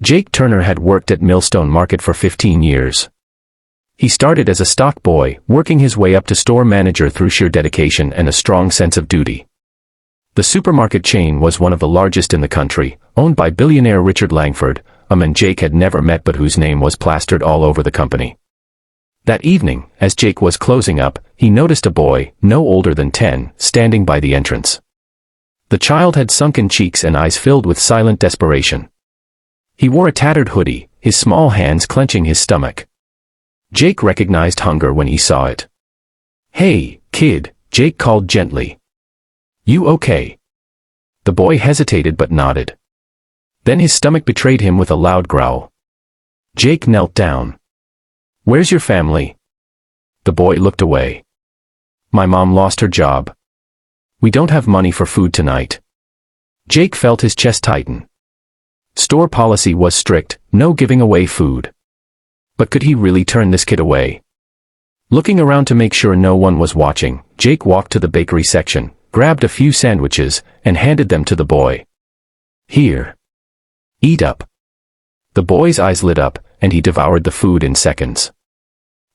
Jake Turner had worked at Millstone Market for 15 years. He started as a stock boy, working his way up to store manager through sheer dedication and a strong sense of duty. The supermarket chain was one of the largest in the country, owned by billionaire Richard Langford, a man Jake had never met but whose name was plastered all over the company. That evening, as Jake was closing up, he noticed a boy, no older than 10, standing by the entrance. The child had sunken cheeks and eyes filled with silent desperation. He wore a tattered hoodie, his small hands clenching his stomach. Jake recognized hunger when he saw it. "Hey, kid," Jake called gently. "You okay?" The boy hesitated but nodded. Then his stomach betrayed him with a loud growl. Jake knelt down. "Where's your family?" The boy looked away. "My mom lost her job. We don't have money for food tonight." Jake felt his chest tighten. Store policy was strict, no giving away food. But could he really turn this kid away? Looking around to make sure no one was watching, Jake walked to the bakery section, grabbed a few sandwiches, and handed them to the boy. "Here. Eat up." The boy's eyes lit up, and he devoured the food in seconds.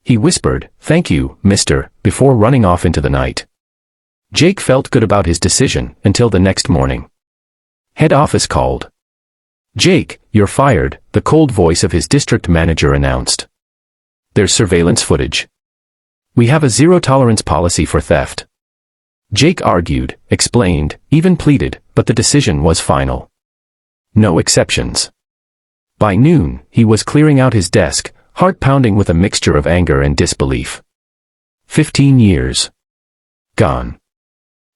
He whispered, "Thank you, mister," before running off into the night. Jake felt good about his decision until the next morning. Head office called. "Jake, you're fired," the cold voice of his district manager announced. "There's surveillance footage. We have a zero-tolerance policy for theft." Jake argued, explained, even pleaded, but the decision was final. No exceptions. By noon, he was clearing out his desk, heart pounding with a mixture of anger and disbelief. 15 years. Gone.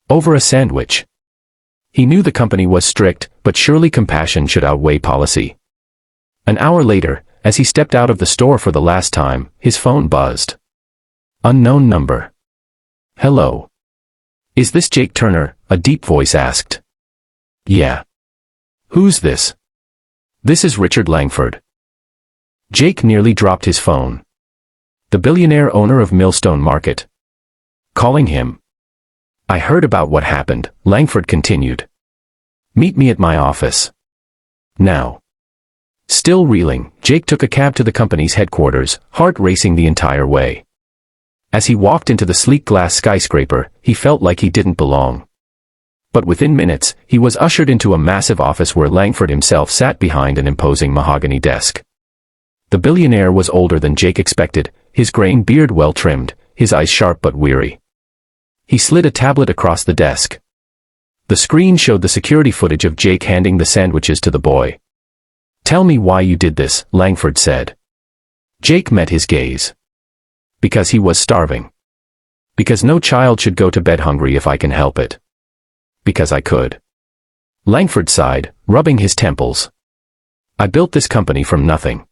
Over a sandwich. He knew the company was strict, but surely compassion should outweigh policy. An hour later, as he stepped out of the store for the last time, his phone buzzed. Unknown number. "Hello. Is this Jake Turner?" a deep voice asked. "Yeah." "Who's this?" "This is Richard Langford." Jake nearly dropped his phone. The billionaire owner of Millstone Market. Calling him. "I heard about what happened," Langford continued. "Meet me at my office. Now." Still reeling, Jake took a cab to the company's headquarters, heart racing the entire way. As he walked into the sleek glass skyscraper, he felt like he didn't belong. But within minutes, he was ushered into a massive office where Langford himself sat behind an imposing mahogany desk. The billionaire was older than Jake expected, his graying beard well trimmed, his eyes sharp but weary. He slid a tablet across the desk. The screen showed the security footage of Jake handing the sandwiches to the boy. "Tell me why you did this," Langford said. Jake met his gaze. "Because he was starving. Because no child should go to bed hungry if I can help it. Because I could." Langford sighed, rubbing his temples. "I built this company from nothing.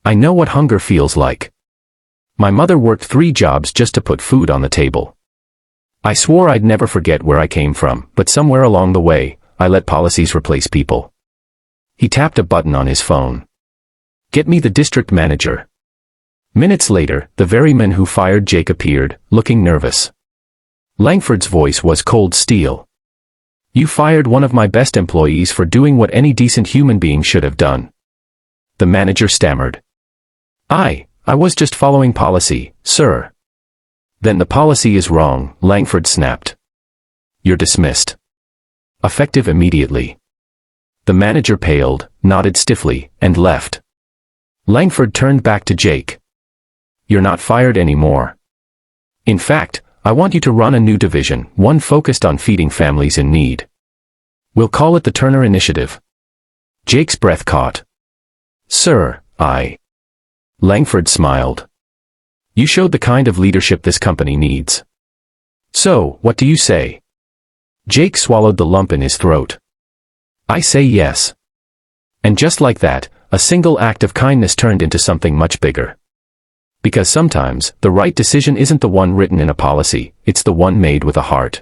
I know what hunger feels like. My mother worked 3 jobs just to put food on the table. I swore I'd never forget where I came from, but somewhere along the way, I let policies replace people." He tapped a button on his phone. "Get me the district manager." Minutes later, the very man who fired Jake appeared, looking nervous. Langford's voice was cold steel. "You fired one of my best employees for doing what any decent human being should have done." The manager stammered. I was just following policy, sir." "Then the policy is wrong," Langford snapped. "You're dismissed. Effective immediately." The manager paled, nodded stiffly, and left. Langford turned back to Jake. "You're not fired anymore. In fact, I want you to run a new division, one focused on feeding families in need. We'll call it the Turner Initiative." Jake's breath caught. "Sir, Langford smiled. "You showed the kind of leadership this company needs. So, what do you say?" Jake swallowed the lump in his throat. "I say yes." And just like that, a single act of kindness turned into something much bigger. Because sometimes, the right decision isn't the one written in a policy, it's the one made with a heart.